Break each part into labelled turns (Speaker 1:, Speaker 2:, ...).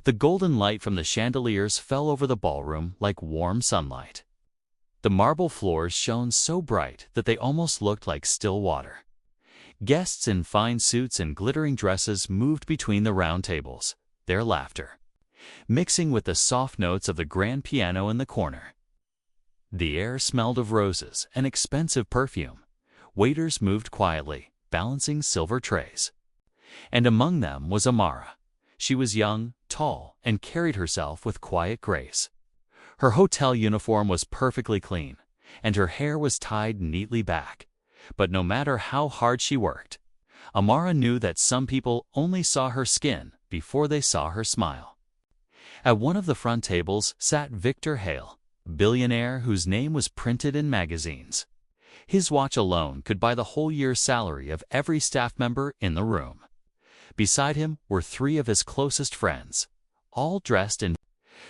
Speaker 1: The golden light from the chandeliers fell over the ballroom like warm sunlight. The marble floors shone so bright that they almost looked like still water. Guests in fine suits and glittering dresses moved between the round tables, their laughter mixing with the soft notes of the grand piano in the corner. The air smelled of roses and expensive perfume. Waiters moved quietly, balancing silver trays. And among them was Amara. She was young, tall, and carried herself with quiet grace. Her hotel uniform was perfectly clean, and her hair was tied neatly back. But no matter how hard she worked, Amara knew that some people only saw her skin before they saw her smile. At one of the front tables sat Victor Hale, billionaire whose name was printed in magazines. His watch alone could buy the whole year's salary of every staff member in the room. Beside him were three of his closest friends, all dressed in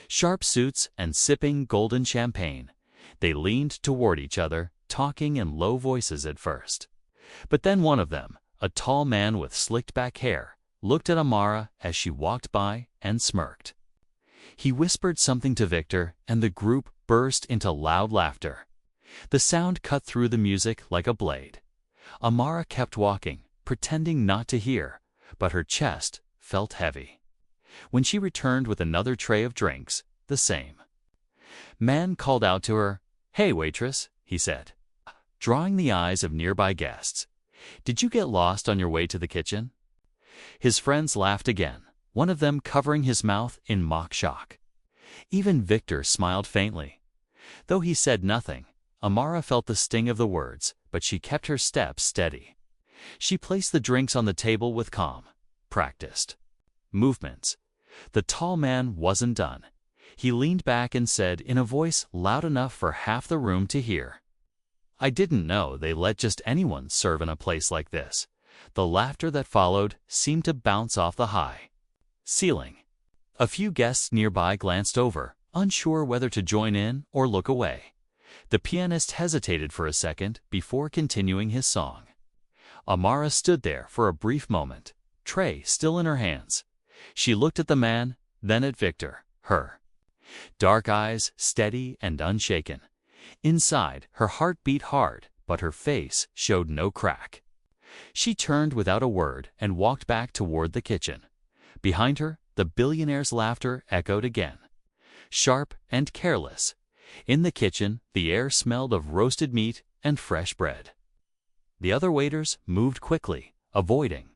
Speaker 1: sharp suits and sipping golden champagne. They leaned toward each other, talking in low voices at first. But then one of them, a tall man with slicked-back hair, looked at Amara as she walked by and smirked. He whispered something to Victor, and the group burst into loud laughter. The sound cut through the music like a blade. Amara kept walking, pretending not to hear, but her chest felt heavy. When she returned with another tray of drinks, the same man called out to her, "Hey, waitress," he said, drawing the eyes of nearby guests. "Did you get lost on your way to the kitchen?" His friends laughed again, one of them covering his mouth in mock shock. Even Victor smiled faintly. Though he said nothing, Amara felt the sting of the words, but she kept her steps steady. She placed the drinks on the table with calm, practiced movements. The tall man wasn't done. He leaned back and said in a voice loud enough for half the room to hear, "I didn't know they let just anyone serve in a place like this." The laughter that followed seemed to bounce off the high ceiling. A few guests nearby glanced over, unsure whether to join in or look away. The pianist hesitated for a second before continuing his song. Amara stood there for a brief moment, tray still in her hands. She looked at the man, then at Victor, her dark eyes steady and unshaken. Inside, her heart beat hard, but her face showed no crack. She turned without a word and walked back toward the kitchen. Behind her, the billionaire's laughter echoed again, sharp and careless. In the kitchen, the air smelled of roasted meat and fresh bread. The other waiters moved quickly, avoiding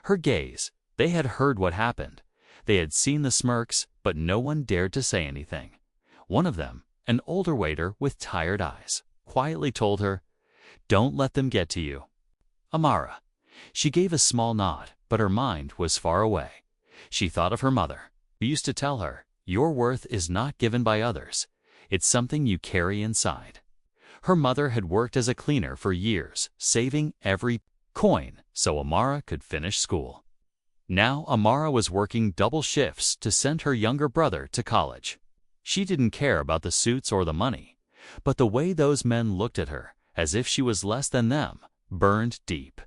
Speaker 1: her gaze. They had heard what happened. They had seen the smirks, but no one dared to say anything. One of them, an older waiter with tired eyes, quietly told her, "Don't let them get to you." "Amara." She gave a small nod, but her mind was far away. She thought of her mother, who used to tell her, "Your worth is not given by others. It's something you carry inside." Her mother had worked as a cleaner for years, saving every coin so Amara could finish school. Now Amara was working double shifts to send her younger brother to college. She didn't care about the suits or the money, but the way those men looked at her, as if she was less than them, burned deep.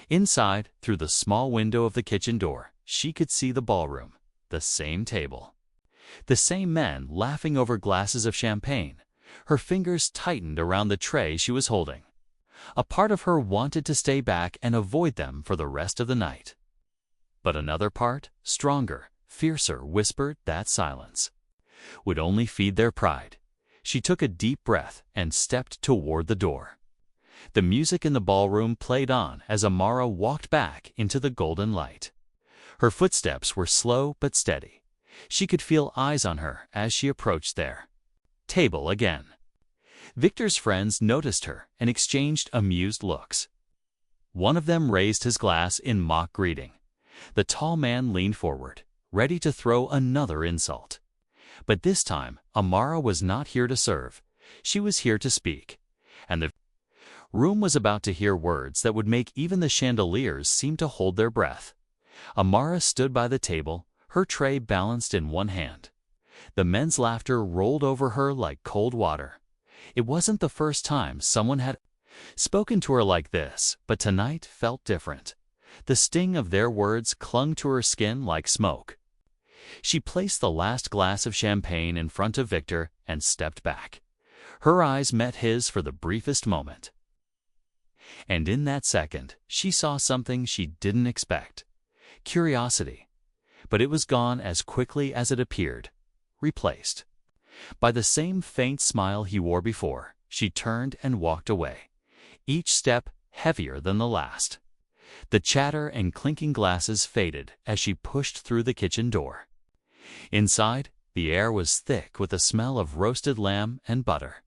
Speaker 1: Inside, through the small window of the kitchen door, she could see the ballroom, the same table, the same men laughing over glasses of champagne. Her fingers tightened around the tray she was holding. A part of her wanted to stay back and avoid them for the rest of the night. But another part, stronger, fiercer, whispered that silence would only feed their pride. She took a deep breath and stepped toward the door. The music in the ballroom played on as Amara walked back into the golden light. Her footsteps were slow but steady. She could feel eyes on her as she approached their table again. Victor's friends noticed her and exchanged amused looks. One of them raised his glass in mock greeting. The tall man leaned forward, ready to throw another insult. But this time, Amara was not here to serve. She was here to speak. And the room was about to hear words that would make even the chandeliers seem to hold their breath. Amara stood by the table, her tray balanced in one hand. The men's laughter rolled over her like cold water. It wasn't the first time someone had spoken to her like this, but tonight felt different. The sting of their words clung to her skin like smoke. She placed the last glass of champagne in front of Victor and stepped back. Her eyes met his for the briefest moment. And in that second, she saw something she didn't expect. Curiosity. But it was gone as quickly as it appeared, replaced by the same faint smile he wore before. She turned and walked away, each step heavier than the last. The chatter and clinking glasses faded as she pushed through the kitchen door. Inside, the air was thick with the smell of roasted lamb and butter.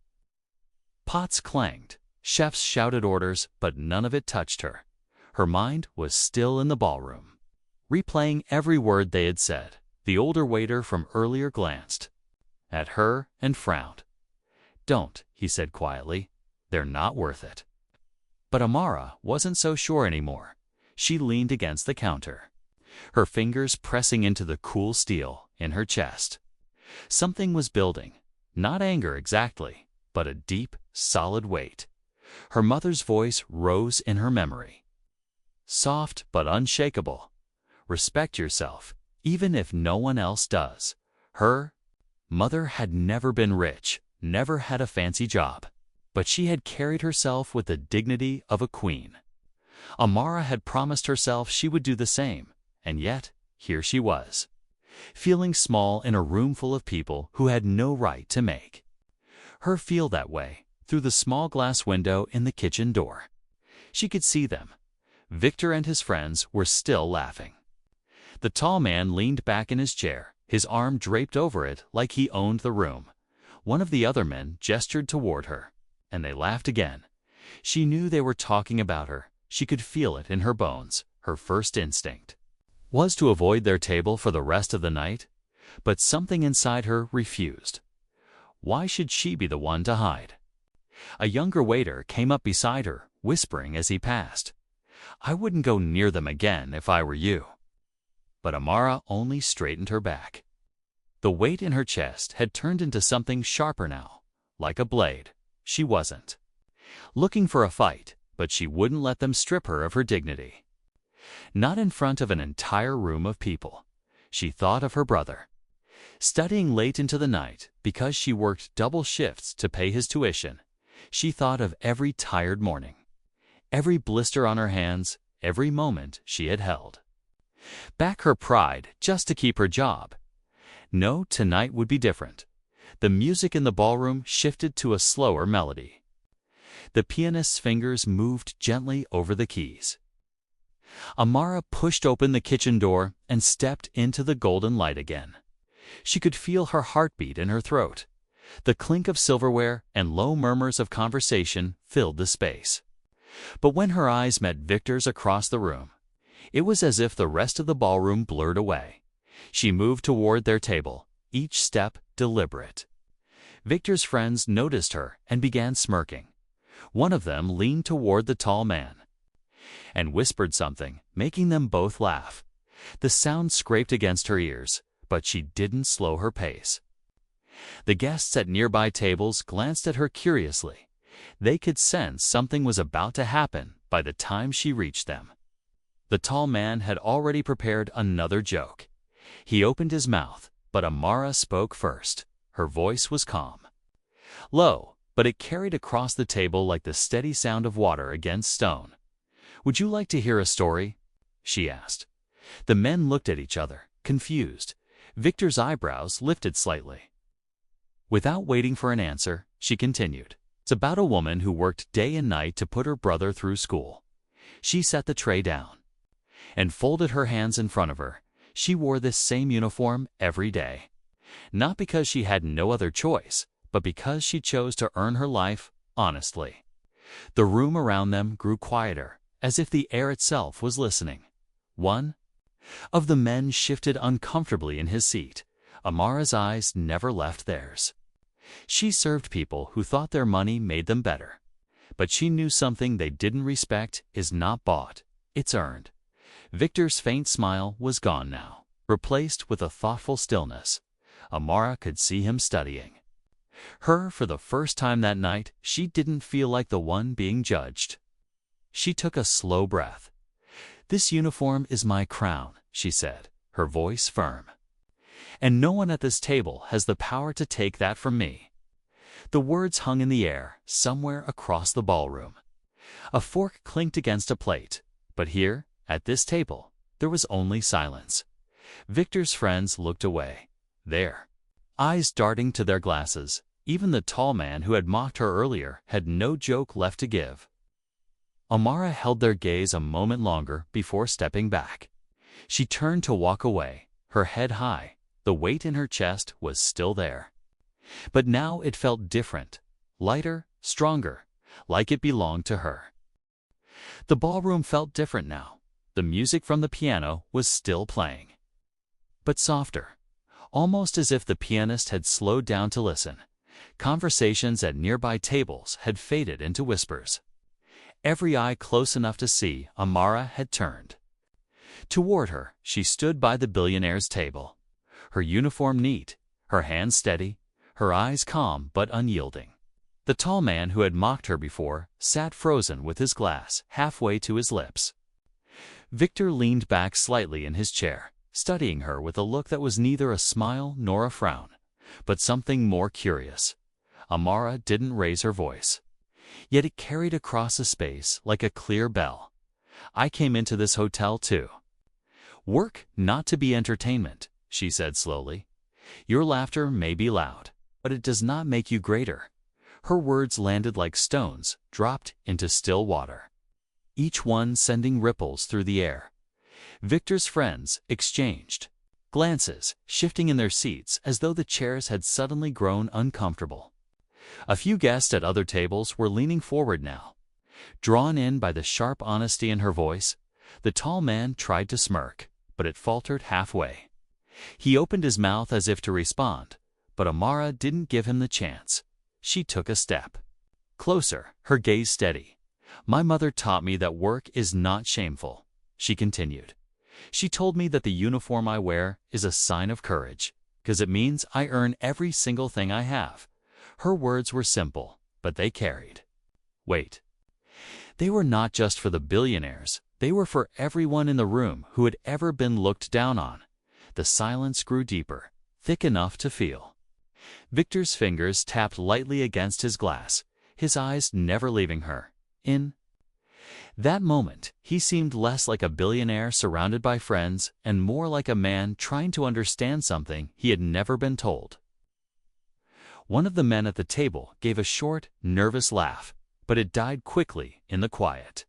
Speaker 1: Pots clanged, chefs shouted orders, but none of it touched her. Her mind was still in the ballroom, replaying every word they had said. The older waiter from earlier glanced at her and frowned. "Don't," he said quietly. "They're not worth it." But Amara wasn't so sure anymore. She leaned against the counter, her fingers pressing into the cool steel in her chest. Something was building, not anger exactly, but a deep, solid weight. Her mother's voice rose in her memory. Soft but unshakable. Respect yourself, even if no one else does. Her mother had never been rich, never had a fancy job, but she had carried herself with the dignity of a queen. Amara had promised herself she would do the same, and yet here she was, feeling small in a room full of people who had no right to make her feel that way. Through the small glass window in the kitchen door, she could see them. Victor and his friends were still laughing. The tall man leaned back in his chair, his arm draped over it like he owned the room. One of the other men gestured toward her, and they laughed again. She knew they were talking about her. She could feel it in her bones. Her first instinct was to avoid their table for the rest of the night, but something inside her refused. Why should she be the one to hide? A younger waiter came up beside her, whispering as he passed, "I wouldn't go near them again if I were you." But Amara only straightened her back. The weight in her chest had turned into something sharper now, like a blade. She wasn't looking for a fight, but she wouldn't let them strip her of her dignity. Not in front of an entire room of people. She thought of her brother, studying late into the night because she worked double shifts to pay his tuition. She thought of every tired morning, every blister on her hands, every moment she had held back her pride just to keep her job. No, tonight would be different. The music in the ballroom shifted to a slower melody. The pianist's fingers moved gently over the keys. Amara pushed open the kitchen door and stepped into the golden light again. She could feel her heartbeat in her throat. The clink of silverware and low murmurs of conversation filled the space. But when her eyes met Victor's across the room, it was as if the rest of the ballroom blurred away. She moved toward their table, each step deliberate. Victor's friends noticed her and began smirking. One of them leaned toward the tall man and whispered something, making them both laugh. The sound scraped against her ears, but she didn't slow her pace. The guests at nearby tables glanced at her curiously. They could sense something was about to happen by the time she reached them. The tall man had already prepared another joke. He opened his mouth, but Amara spoke first. Her voice was calm, low, but it carried across the table like the steady sound of water against stone. "Would you like to hear a story?" she asked. The men looked at each other, confused. Victor's eyebrows lifted slightly. Without waiting for an answer, she continued. "It's about a woman who worked day and night to put her brother through school." She set the tray down and folded her hands in front of her. She wore this same uniform every day, not because she had no other choice, but because she chose to earn her life honestly. The room around them grew quieter, as if the air itself was listening. One of the men shifted uncomfortably in his seat. Amara's eyes never left theirs. She served people who thought their money made them better. But she knew something they didn't respect is not bought, it's earned. Victor's faint smile was gone now, replaced with a thoughtful stillness. Amara could see him studying her for the first time that night. She didn't feel like the one being judged. She took a slow breath. "This uniform is my crown," she said, her voice firm. And no one at this table has the power to take that from me." The words hung in the air, somewhere across the ballroom. A fork clinked against a plate, but here, at this table, there was only silence. Victor's friends looked away, their eyes darting to their glasses. Even the tall man who had mocked her earlier had no joke left to give. Amara held their gaze a moment longer before stepping back. She turned to walk away, her head high. The weight in her chest was still there. But now it felt different, lighter, stronger, like it belonged to her. The ballroom felt different now. The music from the piano was still playing, but softer, almost as if the pianist had slowed down to listen. Conversations at nearby tables had faded into whispers. Every eye close enough to see, Amara had turned. Toward her, she stood by the billionaire's table, her uniform neat, her hands steady, her eyes calm but unyielding. The tall man who had mocked her before sat frozen with his glass halfway to his lips. Victor leaned back slightly in his chair, studying her with a look that was neither a smile nor a frown, but something more curious. Amara didn't raise her voice, yet it carried across the space like a clear bell. "I came into this hotel too. Work not to be entertainment," she said slowly. "Your laughter may be loud, but it does not make you greater." Her words landed like stones dropped into still water, each one sending ripples through the air. Victor's friends exchanged glances, shifting in their seats as though the chairs had suddenly grown uncomfortable. A few guests at other tables were leaning forward now. Drawn in by the sharp honesty in her voice, the tall man tried to smirk, but it faltered halfway. He opened his mouth as if to respond, but Amara didn't give him the chance. She took a step closer, her gaze steady. "My mother taught me that work is not shameful," she continued. "She told me that the uniform I wear is a sign of courage, because it means I earn every single thing I have." Her words were simple, but they carried weight. They were not just for the billionaires, they were for everyone in the room who had ever been looked down on. The silence grew deeper, thick enough to feel. Victor's fingers tapped lightly against his glass, his eyes never leaving her. In that moment, he seemed less like a billionaire surrounded by friends and more like a man trying to understand something he had never been told. One of the men at the table gave a short, nervous laugh, but it died quickly in the quiet.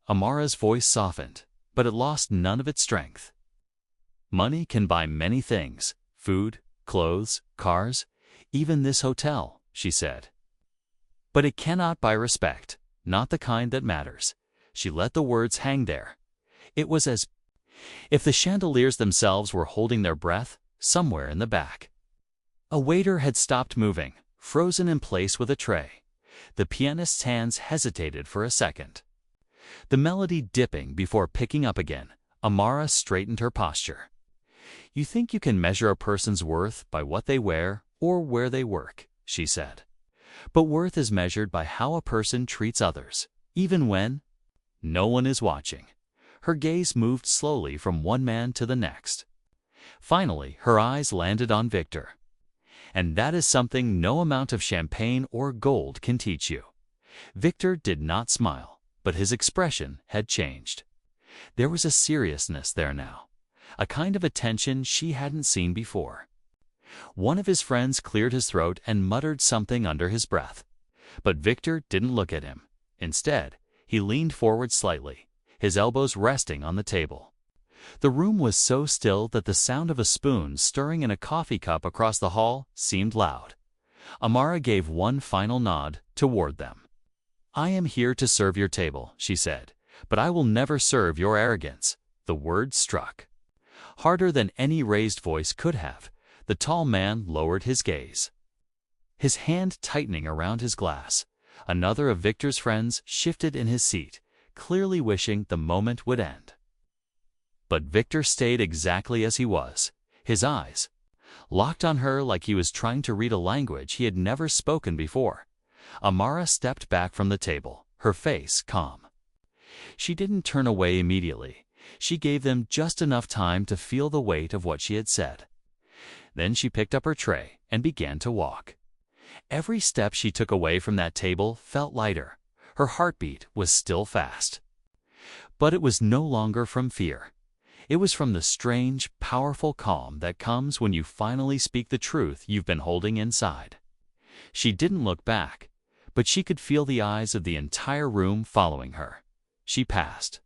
Speaker 1: Amara's voice softened, but it lost none of its strength. "Money can buy many things: food, clothes, cars, even this hotel," she said. "But it cannot buy respect, not the kind that matters." She let the words hang there. It was as if the chandeliers themselves were holding their breath somewhere in the back. A waiter had stopped moving, frozen in place with a tray. The pianist's hands hesitated for a second. The melody dipping before picking up again, Amara straightened her posture. "You think you can measure a person's worth by what they wear or where they work," she said. "But worth is measured by how a person treats others, even when no one is watching." Her gaze moved slowly from one man to the next. Finally, her eyes landed on Victor. "And that is something no amount of champagne or gold can teach you." Victor did not smile, but his expression had changed. There was a seriousness there now, a kind of attention she hadn't seen before. One of his friends cleared his throat and muttered something under his breath. But Victor didn't look at him. Instead, he leaned forward slightly, his elbows resting on the table. The room was so still that the sound of a spoon stirring in a coffee cup across the hall seemed loud. Amara gave one final nod toward them. "I am here to serve your table," she said, "but I will never serve your arrogance." The word struck harder than any raised voice could have. The tall man lowered his gaze, his hand tightening around his glass. Another of Victor's friends shifted in his seat, clearly wishing the moment would end. But Victor stayed exactly as he was, his eyes locked on her like he was trying to read a language he had never spoken before. Amara stepped back from the table, her face calm. She didn't turn away immediately. She gave them just enough time to feel the weight of what she had said. Then she picked up her tray and began to walk. Every step she took away from that table felt lighter. Her heartbeat was still fast. But it was no longer from fear. It was from the strange, powerful calm that comes when you finally speak the truth you've been holding inside. She didn't look back, but she could feel the eyes of the entire room following her. She passed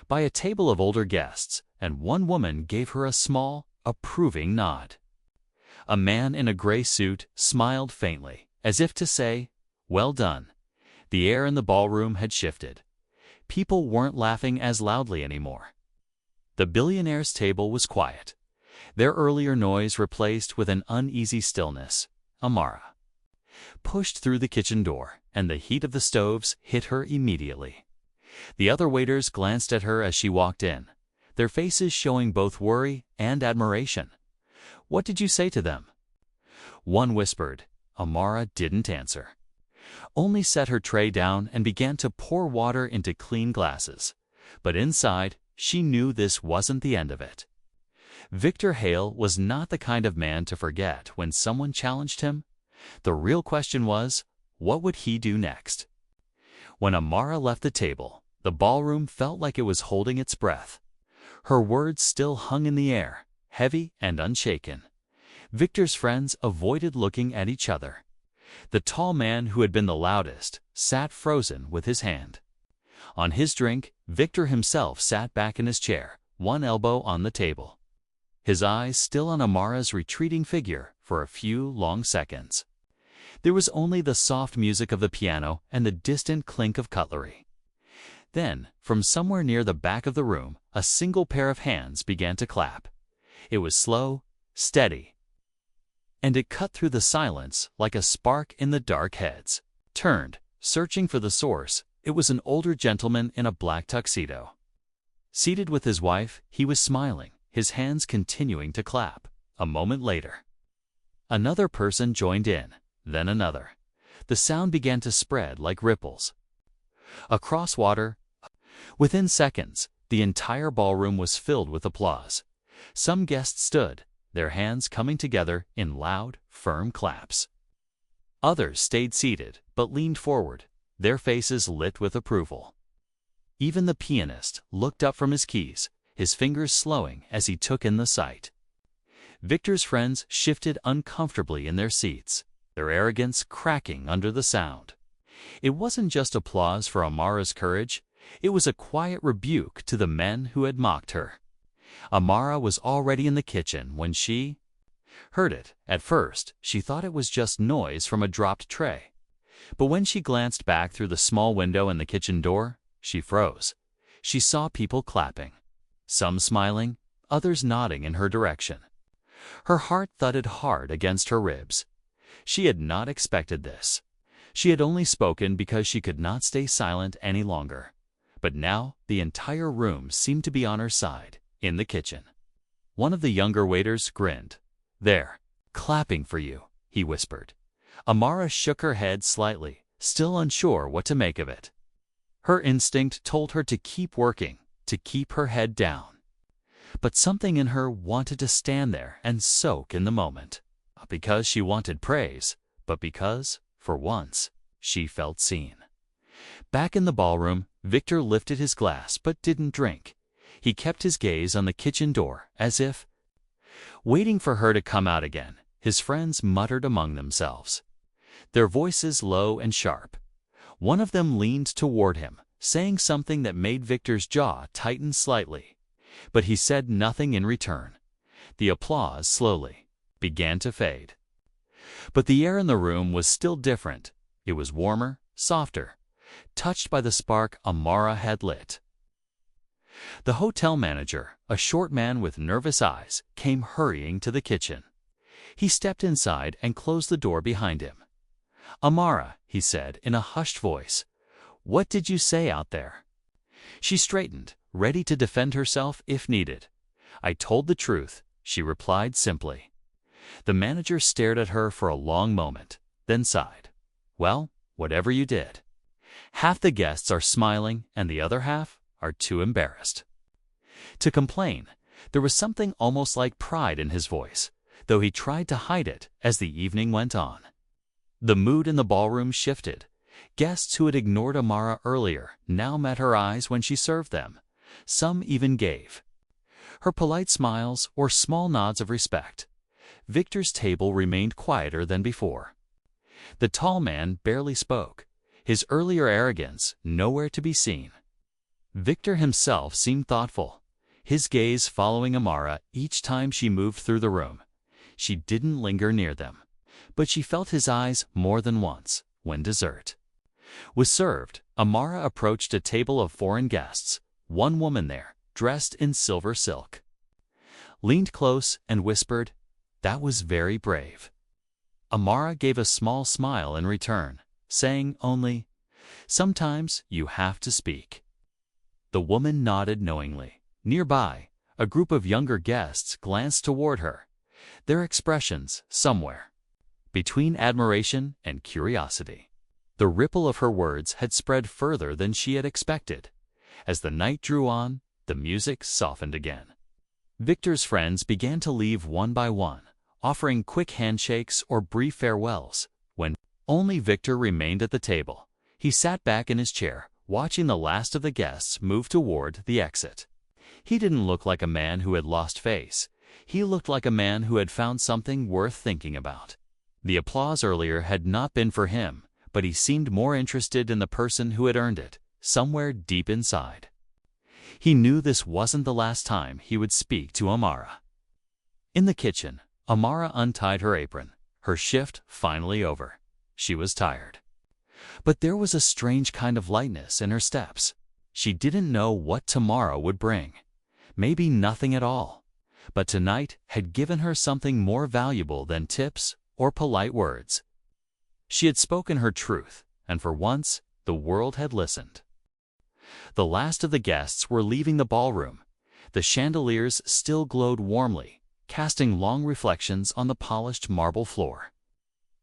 Speaker 1: by a table of older guests, and one woman gave her a small, approving nod. A man in a gray suit smiled faintly, as if to say, "Well done." The air in the ballroom had shifted. People weren't laughing as loudly anymore. The billionaire's table was quiet, their earlier noise replaced with an uneasy stillness. Amara pushed through the kitchen door, and the heat of the stoves hit her immediately. The other waiters glanced at her as she walked in, their faces showing both worry and admiration. "What did you say to them?" One whispered. Amara didn't answer, only set her tray down and began to pour water into clean glasses. But inside, she knew this wasn't the end of it. Victor Hale was not the kind of man to forget when someone challenged him. The real question was, what would he do next? When Amara left the table, the ballroom felt like it was holding its breath. Her words still hung in the air, heavy and unshaken. Victor's friends avoided looking at each other. The tall man who had been the loudest sat frozen with his hand on his drink. Victor himself sat back in his chair, one elbow on the table, his eyes still on Amara's retreating figure for a few long seconds. There was only the soft music of the piano and the distant clink of cutlery. Then, from somewhere near the back of the room, a single pair of hands began to clap. It was slow, steady, and it cut through the silence like a spark in the dark. Heads turned, searching for the source. It was an older gentleman in a black tuxedo. Seated with his wife, he was smiling, his hands continuing to clap. A moment later, another person joined in, then another. The sound began to spread like ripples across water. Within seconds, the entire ballroom was filled with applause. Some guests stood, their hands coming together in loud, firm claps. Others stayed seated but leaned forward, their faces lit with approval. Even the pianist looked up from his keys, his fingers slowing as he took in the sight. Victor's friends shifted uncomfortably in their seats, their arrogance cracking under the sound. It wasn't just applause for Amara's courage, it was a quiet rebuke to the men who had mocked her. Amara was already in the kitchen when she heard it. At first, she thought it was just noise from a dropped tray. But when she glanced back through the small window in the kitchen door, she froze. She saw people clapping, some smiling, others nodding in her direction. Her heart thudded hard against her ribs. She had not expected this. She had only spoken because she could not stay silent any longer. But now the entire room seemed to be on her side, in the kitchen. One of the younger waiters grinned. "They're clapping for you," he whispered. Amara shook her head slightly, still unsure what to make of it. Her instinct told her to keep working, to keep her head down. But something in her wanted to stand there and soak in the moment. Not because she wanted praise, but because, for once, she felt seen. Back in the ballroom, Victor lifted his glass but didn't drink. He kept his gaze on the kitchen door, as if waiting for her to come out again. His friends muttered among themselves, their voices low and sharp. One of them leaned toward him, saying something that made Victor's jaw tighten slightly. But he said nothing in return. The applause slowly began to fade. But the air in the room was still different. It was warmer, softer, touched by the spark Amara had lit. The hotel manager, a short man with nervous eyes, came hurrying to the kitchen. He stepped inside and closed the door behind him. "Amara," he said in a hushed voice, "what did you say out there?" She straightened, ready to defend herself if needed. "I told the truth," she replied simply. The manager stared at her for a long moment, then sighed. "Well, whatever you did. Half the guests are smiling and the other half are too embarrassed to complain." There was something almost like pride in his voice, though he tried to hide it as the evening went on. The mood in the ballroom shifted. Guests who had ignored Amara earlier now met her eyes when she served them. Some even gave her polite smiles or small nods of respect. Victor's table remained quieter than before. The tall man barely spoke, his earlier arrogance nowhere to be seen. Victor himself seemed thoughtful, his gaze following Amara each time she moved through the room. She didn't linger near them, but she felt his eyes more than once when dessert was served. Amara approached a table of foreign guests. One woman there, dressed in silver silk, leaned close and whispered, "That was very brave." Amara gave a small smile in return, saying only, "Sometimes you have to speak." The woman nodded knowingly. Nearby, a group of younger guests glanced toward her, their expressions somewhere between admiration and curiosity. The ripple of her words had spread further than she had expected. As the night drew on, the music softened again. Victor's friends began to leave one by one, offering quick handshakes or brief farewells. When only Victor remained at the table, he sat back in his chair, watching the last of the guests move toward the exit. He didn't look like a man who had lost face. He looked like a man who had found something worth thinking about. The applause earlier had not been for him, but he seemed more interested in the person who had earned it, somewhere deep inside. He knew this wasn't the last time he would speak to Amara. In the kitchen, Amara untied her apron, her shift finally over. She was tired. But there was a strange kind of lightness in her steps. She didn't know what tomorrow would bring. Maybe nothing at all. But tonight had given her something more valuable than tips or polite words. She had spoken her truth, and for once, the world had listened. The last of the guests were leaving the ballroom. The chandeliers still glowed warmly, casting long reflections on the polished marble floor.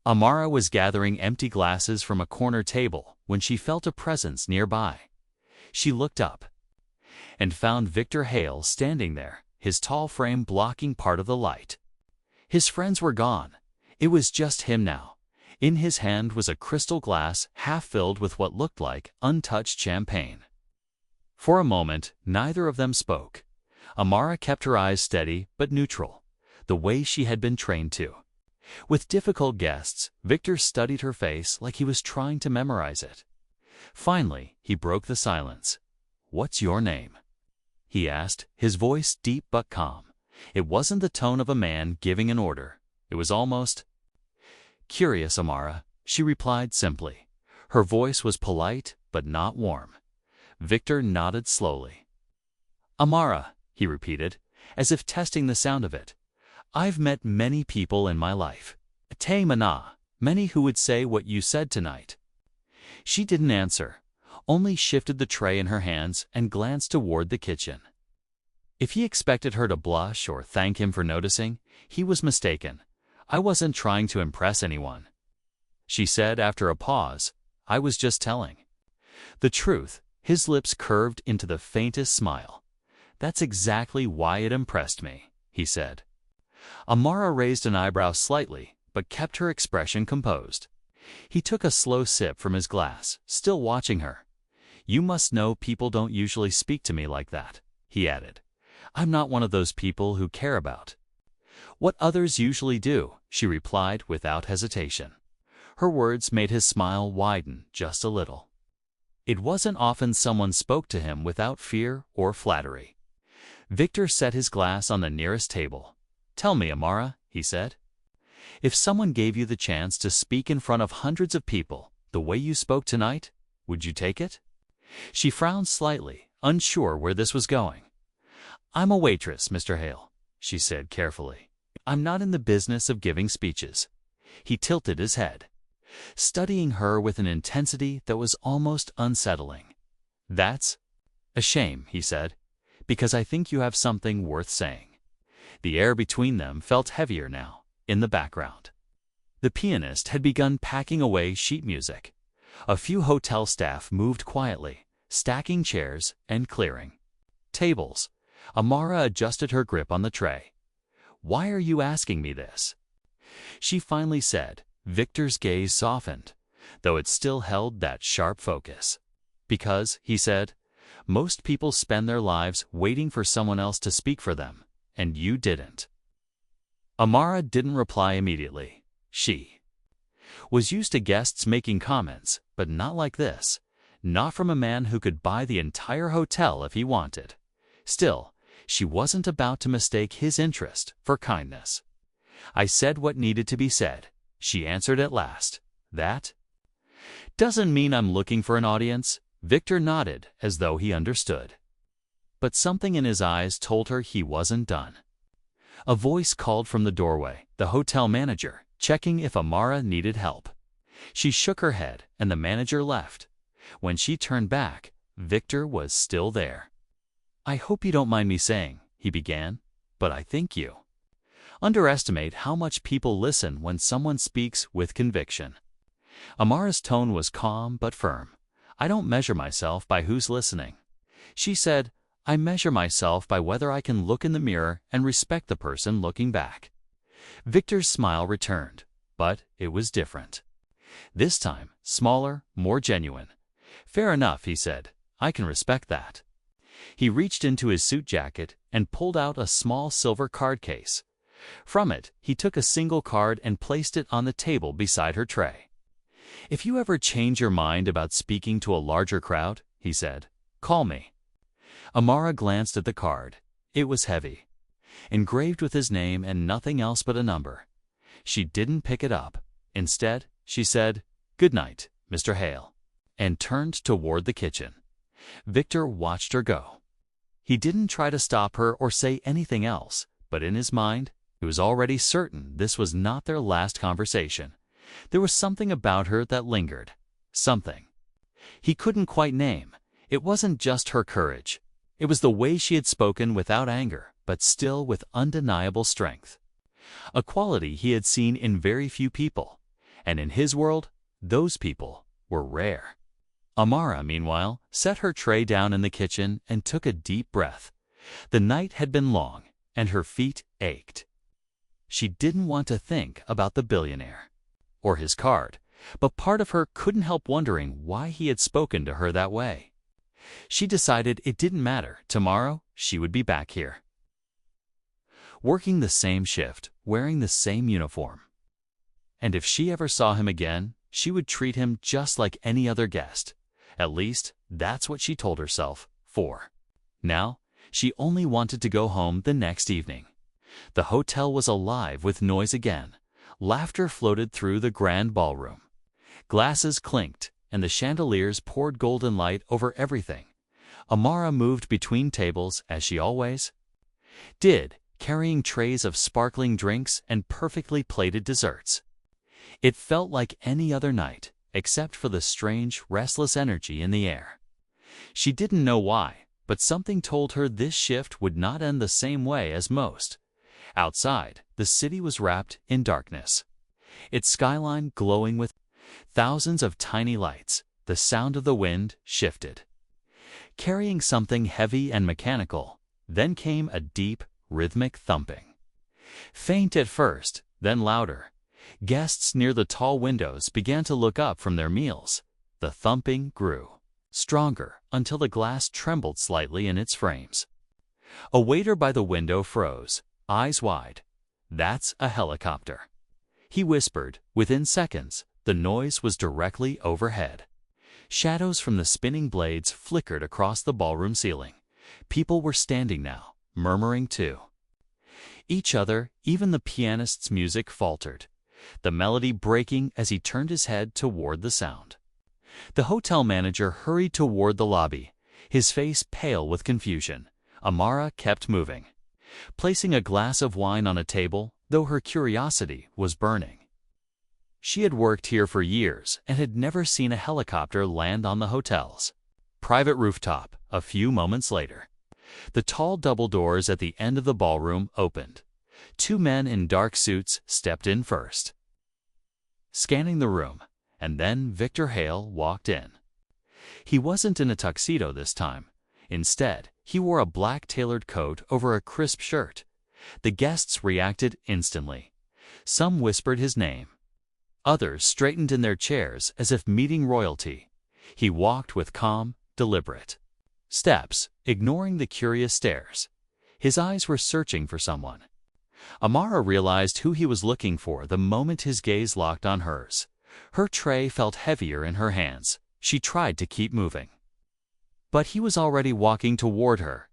Speaker 1: Amara was gathering empty glasses from a corner table when she felt a presence nearby. She looked up and found Victor Hale standing there, his tall frame blocking part of the light. His friends were gone. It was just him now. In his hand was a crystal glass half filled with what looked like untouched champagne. For a moment, neither of them spoke. Amara kept her eyes steady but neutral, the way she had been trained to. With difficult guests, Victor studied her face like he was trying to memorize it. Finally, he broke the silence. "What's your name?" he asked, his voice deep but calm. It wasn't the tone of a man giving an order. It was almost curious, Amara, she replied simply. Her voice was polite but not warm. Victor nodded slowly. "Amara," he repeated, as if testing the sound of it. "I've met many people in my life. Te mana, many who would say what you said tonight." She didn't answer, only shifted the tray in her hands and glanced toward the kitchen. If he expected her to blush or thank him for noticing, he was mistaken. "I wasn't trying to impress anyone," she said after a pause. "I was just telling the truth." His lips curved into the faintest smile. "That's exactly why it impressed me," he said. Amara raised an eyebrow slightly, but kept her expression composed. He took a slow sip from his glass, still watching her. "You must know people don't usually speak to me like that," he added. "I'm not one of those people who care about what others usually do," she replied without hesitation. Her words made his smile widen just a little. It wasn't often someone spoke to him without fear or flattery. Victor set his glass on the nearest table. "Tell me, Amara," he said. "If someone gave you the chance to speak in front of hundreds of people, the way you spoke tonight, would you take it?" She frowned slightly, unsure where this was going. "I'm a waitress, Mr. Hale," she said carefully. "I'm not in the business of giving speeches." He tilted his head, studying her with an intensity that was almost unsettling. "That's a shame," he said, "because I think you have something worth saying." The air between them felt heavier now, in the background. The pianist had begun packing away sheet music. A few hotel staff moved quietly, stacking chairs and clearing tables. Amara adjusted her grip on the tray. Why are you asking me this?" She finally said. Victor's gaze softened, though it still held that sharp focus. "Because," he said, "most people spend their lives waiting for someone else to speak for them, and you didn't." Amara didn't reply immediately. She was used to guests making comments, but not like this. Not from a man who could buy the entire hotel if he wanted. Still, she wasn't about to mistake his interest for kindness. "I said what needed to be said," she answered at last. "That doesn't mean I'm looking for an audience." Victor nodded as though he understood. But something in his eyes told her he wasn't done. A voice called from the doorway, the hotel manager, checking if Amara needed help. She shook her head, and the manager left. When she turned back, Victor was still there. "I hope you don't mind me saying," he began, "but I think you underestimate how much people listen when someone speaks with conviction." Amara's tone was calm but firm. "I don't measure myself by who's listening," she said. "I measure myself by whether I can look in the mirror and respect the person looking back." Victor's smile returned, but it was different. This time, smaller, more genuine. "Fair enough," he said. "I can respect that." He reached into his suit jacket and pulled out a small silver card case. From it, he took a single card and placed it on the table beside her tray. "If you ever change your mind about speaking to a larger crowd," he said, "call me." Amara glanced at the card. It was heavy, engraved with his name and nothing else but a number. She didn't pick it up. Instead, she said, "Good night, Mr. Hale," and turned toward the kitchen. Victor watched her go. He didn't try to stop her or say anything else, but in his mind, he was already certain this was not their last conversation. There was something about her that lingered. Something he couldn't quite name. It wasn't just her courage. It was the way she had spoken without anger, but still with undeniable strength. A quality he had seen in very few people, and in his world, those people were rare. Amara, meanwhile, set her tray down in the kitchen and took a deep breath. The night had been long, and her feet ached. She didn't want to think about the billionaire or his card, but part of her couldn't help wondering why he had spoken to her that way. She decided it didn't matter. Tomorrow, she would be back here, working the same shift, wearing the same uniform. And if she ever saw him again, she would treat him just like any other guest. At least, that's what she told herself. Now, she only wanted to go home the next evening. The hotel was alive with noise again. Laughter floated through the grand ballroom. Glasses clinked, and the chandeliers poured golden light over everything. Amara moved between tables, as she always did, carrying trays of sparkling drinks and perfectly plated desserts. It felt like any other night, except for the strange, restless energy in the air. She didn't know why, but something told her this shift would not end the same way as most. Outside, the city was wrapped in darkness, its skyline glowing with thousands of tiny lights. The sound of the wind shifted, carrying something heavy and mechanical. Then came a deep, rhythmic thumping. Faint at first, then louder. Guests near the tall windows began to look up from their meals. The thumping grew stronger until the glass trembled slightly in its frames. A waiter by the window froze, eyes wide. "That's a helicopter," he whispered. Within seconds, the noise was directly overhead. Shadows from the spinning blades flickered across the ballroom ceiling. People were standing now, murmuring to each other. Even the pianist's music faltered, the melody breaking as he turned his head toward the sound. The hotel manager hurried toward the lobby, his face pale with confusion. Amara kept moving, placing a glass of wine on a table, though her curiosity was burning. She had worked here for years and had never seen a helicopter land on the hotel's private rooftop. A few moments later, the tall double doors at the end of the ballroom opened. Two men in dark suits stepped in first, scanning the room, and then Victor Hale walked in. He wasn't in a tuxedo this time. Instead, he wore a black tailored coat over a crisp shirt. The guests reacted instantly. Some whispered his name. Others straightened in their chairs as if meeting royalty. He walked with calm, deliberate steps, ignoring the curious stares. His eyes were searching for someone. Amara realized who he was looking for the moment his gaze locked on hers. Her tray felt heavier in her hands. She tried to keep moving. But he was already walking toward her.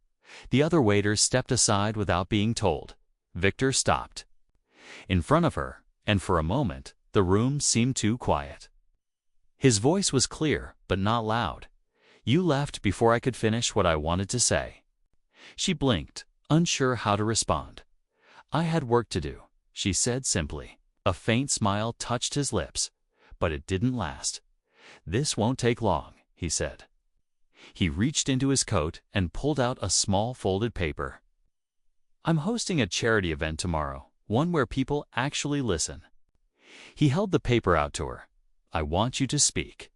Speaker 1: The other waiters stepped aside without being told. Victor stopped in front of her, and for a moment, the room seemed too quiet. His voice was clear, but not loud. "You left before I could finish what I wanted to say." She blinked, unsure how to respond. "I had work to do," she said simply. A faint smile touched his lips, but it didn't last. "This won't take long," he said. He reached into his coat and pulled out a small folded paper. "I'm hosting a charity event tomorrow, one where people actually listen." He held the paper out to her. "I want you to speak."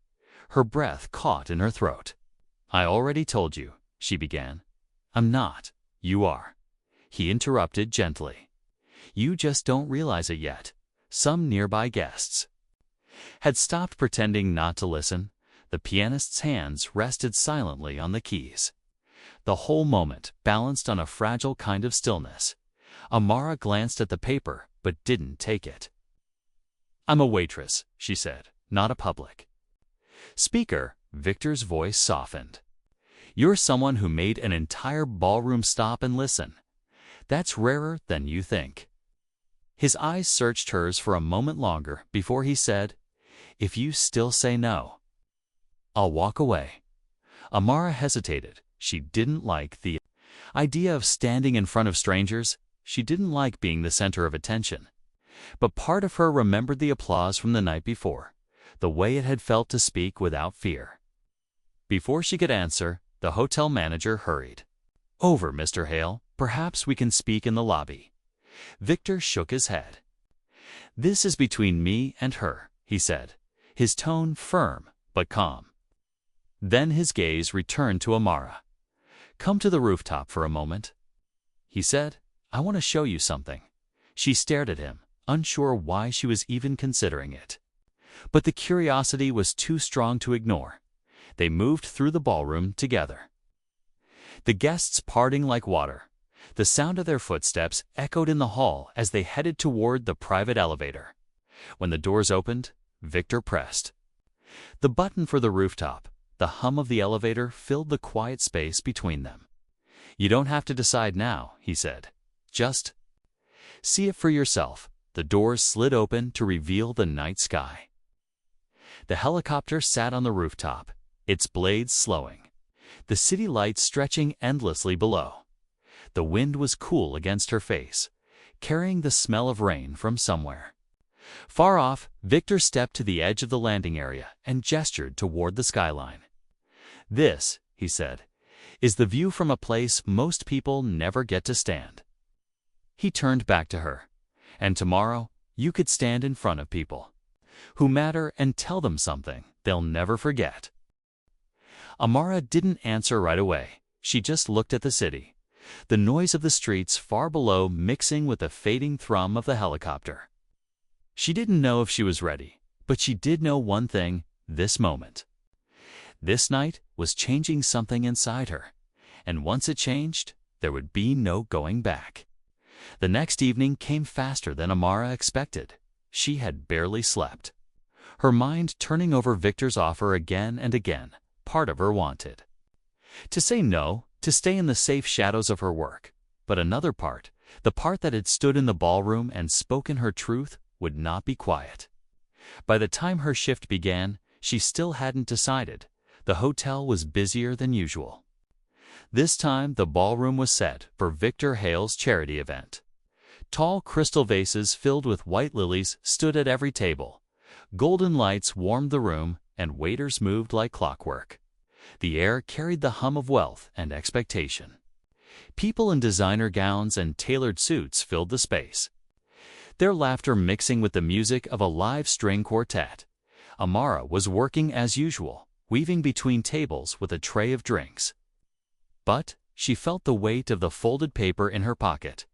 Speaker 1: Her breath caught in her throat. "I already told you," she began. "I'm not. You are." He interrupted gently. "You just don't realize it yet." Some nearby guests had stopped pretending not to listen. The pianist's hands rested silently on the keys. The whole moment balanced on a fragile kind of stillness. Amara glanced at the paper, but didn't take it. "I'm a waitress," she said, "not a public speaker." Victor's voice softened. "You're someone who made an entire ballroom stop and listen. That's rarer than you think." His eyes searched hers for a moment longer before he said, "If you still say no, I'll walk away." Amara hesitated. She didn't like the idea of standing in front of strangers. She didn't like being the center of attention. But part of her remembered the applause from the night before, the way it had felt to speak without fear. Before she could answer, the hotel manager hurried. "Over, Mr. Hale. Perhaps we can speak in the lobby." Victor shook his head. "This is between me and her," he said, his tone firm but calm. Then his gaze returned to Amara. "Come to the rooftop for a moment," he said. "I want to show you something." She stared at him, unsure why she was even considering it. But the curiosity was too strong to ignore. They moved through the ballroom together, the guests parting like water. The sound of their footsteps echoed in the hall as they headed toward the private elevator. When the doors opened, Victor pressed the button for the rooftop. The hum of the elevator filled the quiet space between them. "You don't have to decide now," he said. "Just see it for yourself." The doors slid open to reveal the night sky. The helicopter sat on the rooftop, its blades slowing, the city lights stretching endlessly below. The wind was cool against her face, carrying the smell of rain from somewhere. Far off, Victor stepped to the edge of the landing area and gestured toward the skyline. "This," he said, "is the view from a place most people never get to stand." He turned back to her. "And tomorrow, you could stand in front of people who matter and tell them something they'll never forget." Amara didn't answer right away. She just looked at the city, the noise of the streets far below mixing with the fading thrum of the helicopter. She didn't know if she was ready, but she did know one thing: this moment, this night, was changing something inside her. And once it changed, there would be no going back. The next evening came faster than Amara expected. She had barely slept, her mind turning over Victor's offer again and again. Part of her wanted to say no, to stay in the safe shadows of her work. But another part, the part that had stood in the ballroom and spoken her truth, would not be quiet. By the time her shift began, she still hadn't decided. The hotel was busier than usual. This time, the ballroom was set for Victor Hale's charity event. Tall crystal vases filled with white lilies stood at every table. Golden lights warmed the room, and waiters moved like clockwork. The air carried the hum of wealth and expectation. People in designer gowns and tailored suits filled the space, their laughter mixing with the music of a live string quartet. Amara was working as usual, weaving between tables with a tray of drinks. But she felt the weight of the folded paper in her pocket.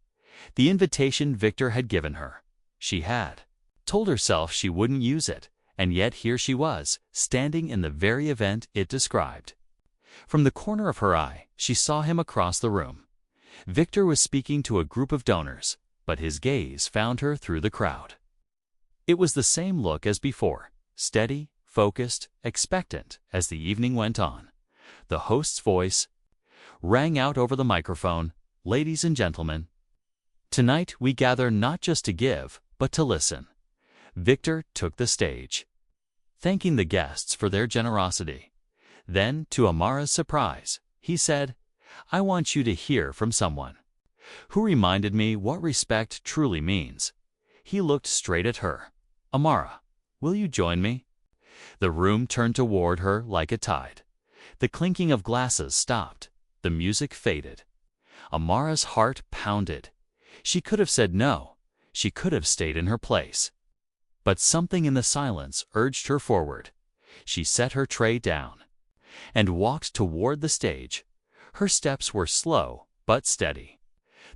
Speaker 1: The invitation Victor had given her. She had told herself she wouldn't use it, and yet here she was, standing in the very event it described. From the corner of her eye, she saw him across the room. Victor was speaking to a group of donors, but his gaze found her through the crowd. It was the same look as before, steady, focused, expectant as the evening went on. The host's voice rang out over the microphone, "Ladies and gentlemen, tonight we gather not just to give, but to listen." Victor took the stage, thanking the guests for their generosity. Then, to Amara's surprise, he said, "I want you to hear from someone who reminded me what respect truly means." He looked straight at her. "Amara, will you join me?" The room turned toward her like a tide. The clinking of glasses stopped. The music faded. Amara's heart pounded. She could have said no. She could have stayed in her place. But something in the silence urged her forward. She set her tray down and walked toward the stage. Her steps were slow but steady,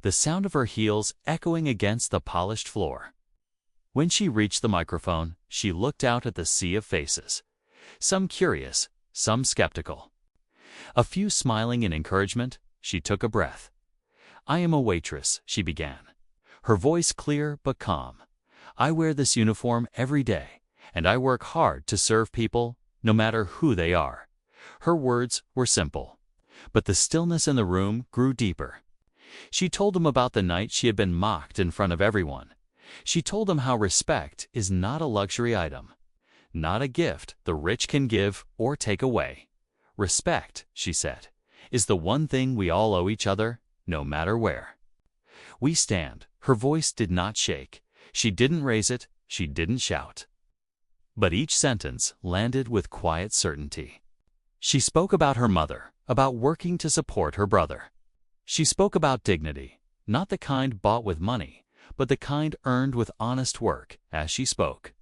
Speaker 1: the sound of her heels echoing against the polished floor. When she reached the microphone, she looked out at the sea of faces, some curious, some skeptical. A few smiling in encouragement. She took a breath. "I am a waitress," she began, her voice clear but calm. "I wear this uniform every day, and I work hard to serve people, no matter who they are." Her words were simple, but the stillness in the room grew deeper. She told them about the night she had been mocked in front of everyone. She told them how respect is not a luxury item, not a gift the rich can give or take away. "Respect," she said, "is the one thing we all owe each other, no matter where we stand." Her voice did not shake. She didn't raise it. She didn't shout. But each sentence landed with quiet certainty. She spoke about her mother, about working to support her brother. She spoke about dignity, not the kind bought with money, but the kind earned with honest work. As she spoke,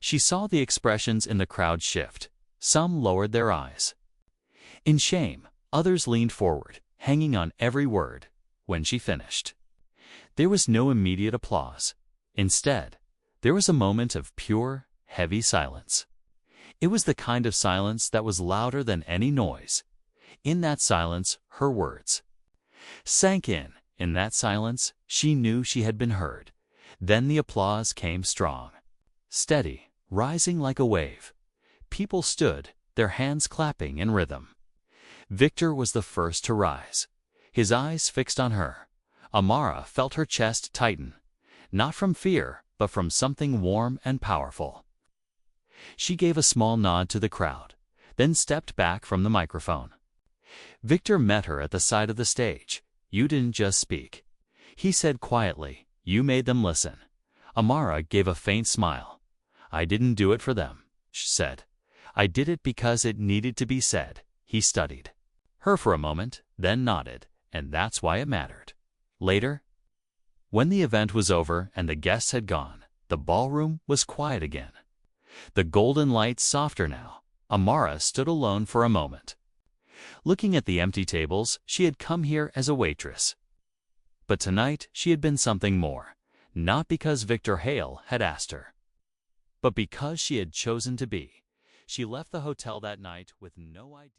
Speaker 1: she saw the expressions in the crowd shift. Some lowered their eyes in shame. Others leaned forward, hanging on every word. When she finished, there was no immediate applause. Instead, there was a moment of pure, heavy silence. It was the kind of silence that was louder than any noise. In that silence, her words sank in. In that silence, she knew she had been heard. Then the applause came strong, steady, rising like a wave. People stood, their hands clapping in rhythm. Victor was the first to rise, his eyes fixed on her. Amara felt her chest tighten, not from fear, but from something warm and powerful. She gave a small nod to the crowd, then stepped back from the microphone. Victor met her at the side of the stage. "You didn't just speak," he said quietly. "You made them listen." Amara gave a faint smile. "I didn't do it for them," she said. "I did it because it needed to be said." He studied her for a moment, then nodded, "And that's why it mattered." Later, when the event was over and the guests had gone, the ballroom was quiet again. The golden light softer now. Amara stood alone for a moment, looking at the empty tables. She had come here as a waitress, but tonight she had been something more, not because Victor Hale had asked her, but because she had chosen to be. She left the hotel that night with no idea.